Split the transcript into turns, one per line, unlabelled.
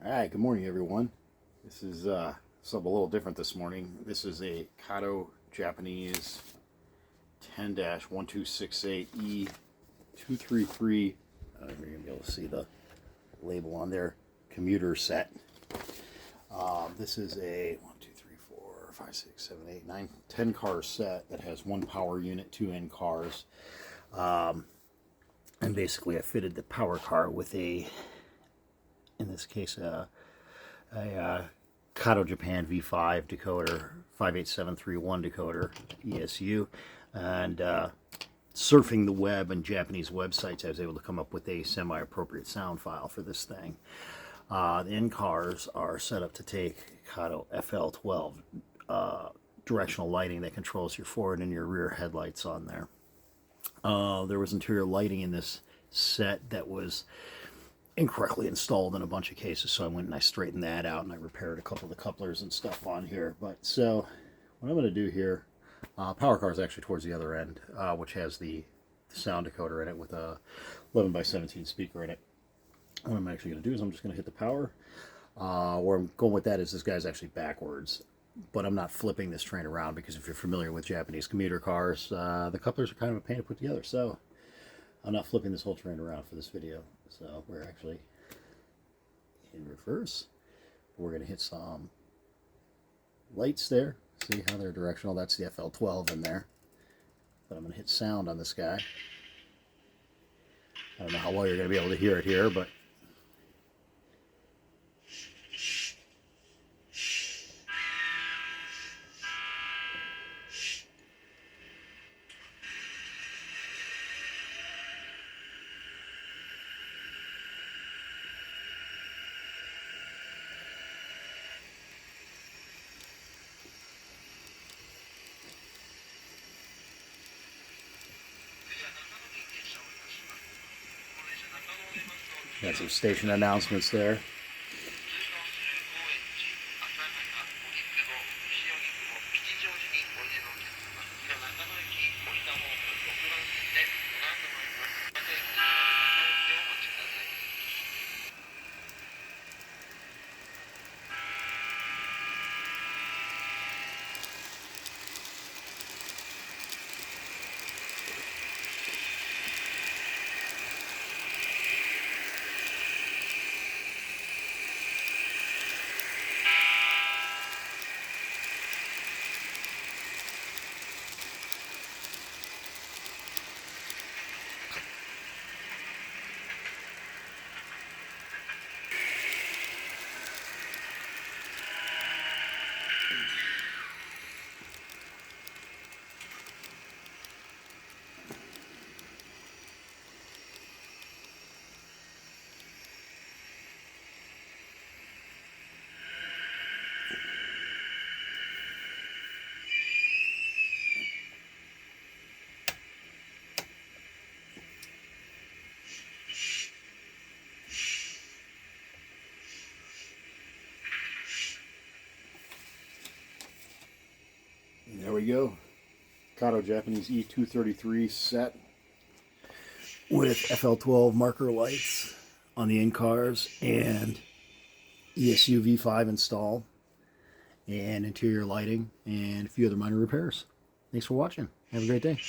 Alright, good morning everyone. This is something a little different this morning. This is a Kato Japanese 10-1268 E233. You're going to be able to see the label on there, commuter set. This is a 1, 2, 3, 4, 5, 6, 7, 8, 9, 10 car set that has one power unit, 2 end cars. And basically I fitted the power car with a, in this case, a Kato Japan V5 decoder, 58731 decoder, ESU, and surfing the web and Japanese websites, I was able to come up with a semi-appropriate sound file for this thing. The end cars are set up to take Kato FL12 directional lighting that controls your forward and your rear headlights on there. There was interior lighting in this set that was incorrectly installed in a bunch of cases, so I went and I straightened that out and I repaired a couple of the couplers and stuff on here. But so what I'm going to do here, power car is actually towards the other end, which has the sound decoder in it with a 11x17 speaker in it. What I'm actually going to do is I'm just going to hit the power. Where I'm going with that is this guy's actually backwards, but I'm not flipping this train around because if you're familiar with Japanese commuter cars, the couplers are kind of a pain to put together, so I'm not flipping this whole train around for this video. So we're actually in reverse. We're going to hit some lights there. See how they're directional? That's the FL12 in there. But I'm going to hit sound on this guy. I don't know how well you're going to be able to hear it here, but got some station announcements there. There we go. Kato Japanese E233 set with FL12 marker lights on the end cars and ESU V5 install and interior lighting and a few other minor repairs. Thanks for watching. Have a great day.